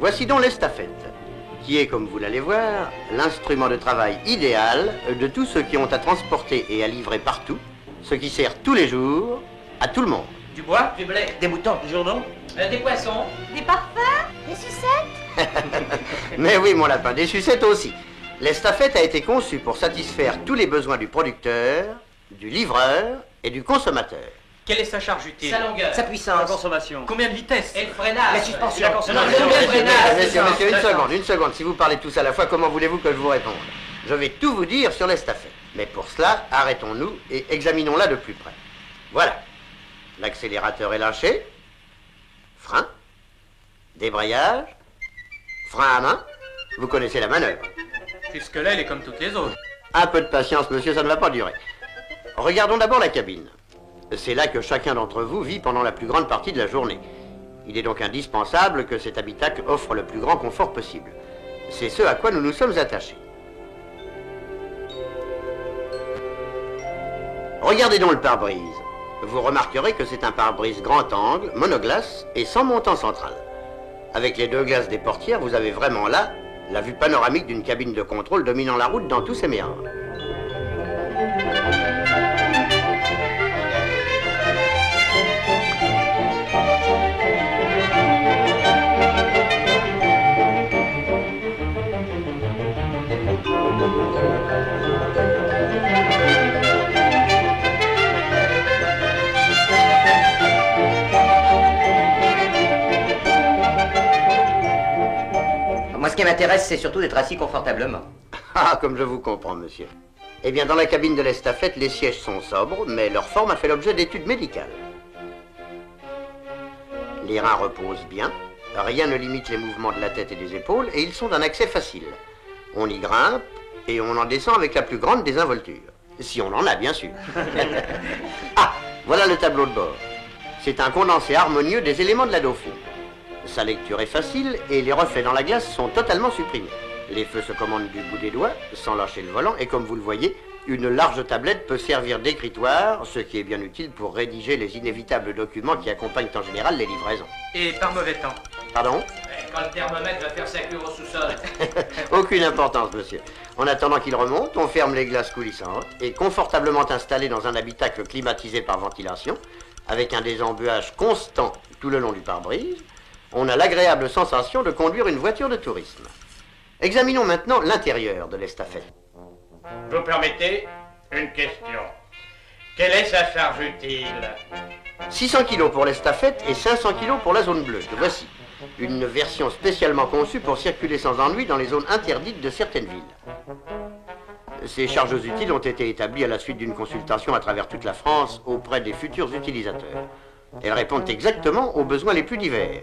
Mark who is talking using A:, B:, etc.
A: Voici donc l'estafette, qui est, comme vous l'allez voir, l'instrument de travail idéal de tous ceux qui ont à transporter et à livrer partout, ce qui sert tous les jours à tout le monde.
B: Du bois, du blé, des moutons, du journaux, des poissons,
C: des parfums, des sucettes.
A: Mais oui, mon lapin, des sucettes aussi. L'estafette a été conçue pour satisfaire tous les besoins du producteur, du livreur et du consommateur.
B: Quelle est sa charge utile?
D: Sa longueur,
B: sa puissance,
D: sa consommation.
B: Combien de vitesse?
D: Et le freinage.
B: La suspension,
D: la consommation.
A: Messieurs, une seconde. Si vous parlez tous à la fois, comment voulez-vous que je vous réponde? Je vais tout vous dire sur l'estafette. Mais pour cela, arrêtons-nous et examinons-la de plus près. Voilà. L'accélérateur est lâché. Frein. Débrayage. Frein à main. Vous connaissez la manœuvre.
B: Jusque-là, elle est comme toutes les autres.
A: Un peu de patience, monsieur, ça ne va pas durer. Regardons d'abord la cabine. C'est là que chacun d'entre vous vit pendant la plus grande partie de la journée. Il est donc indispensable que cet habitacle offre le plus grand confort possible. C'est ce à quoi nous nous sommes attachés. Regardez donc le pare-brise. Vous remarquerez que c'est un pare-brise grand angle, monoglace et sans montant central. Avec les deux glaces des portières, vous avez vraiment là la vue panoramique d'une cabine de contrôle dominant la route dans tous ses méandres.
D: Moi, ce qui m'intéresse, c'est surtout d'être assis confortablement.
A: Ah, comme je vous comprends, monsieur. Eh bien, dans la cabine de l'estafette, les sièges sont sobres, mais leur forme a fait l'objet d'études médicales. Les reins reposent bien, rien ne limite les mouvements de la tête et des épaules, et ils sont d'un accès facile. On y grimpe, et on en descend avec la plus grande désinvolture. Si on en a, bien sûr. Ah, voilà le tableau de bord. C'est un condensé harmonieux des éléments de la Dauphine. Sa lecture est facile et les reflets dans la glace sont totalement supprimés. Les feux se commandent du bout des doigts, sans lâcher le volant, et comme vous le voyez, une large tablette peut servir d'écritoire, ce qui est bien utile pour rédiger les inévitables documents qui accompagnent en général les livraisons.
B: Et par mauvais temps?
A: Pardon?
D: Quand le thermomètre va faire sa cure au sous-sol.
A: Aucune importance, monsieur. En attendant qu'il remonte, on ferme les glaces coulissantes et confortablement installé dans un habitacle climatisé par ventilation, avec un désembuage constant tout le long du pare-brise, on a l'agréable sensation de conduire une voiture de tourisme. Examinons maintenant l'intérieur de l'estafette.
E: Vous permettez une question. Quelle est sa charge utile?
A: 600 kg pour l'estafette et 500 kg pour la zone bleue. Voici une version spécialement conçue pour circuler sans ennui dans les zones interdites de certaines villes. Ces charges utiles ont été établies à la suite d'une consultation à travers toute la France auprès des futurs utilisateurs. Elles répondent exactement aux besoins les plus divers.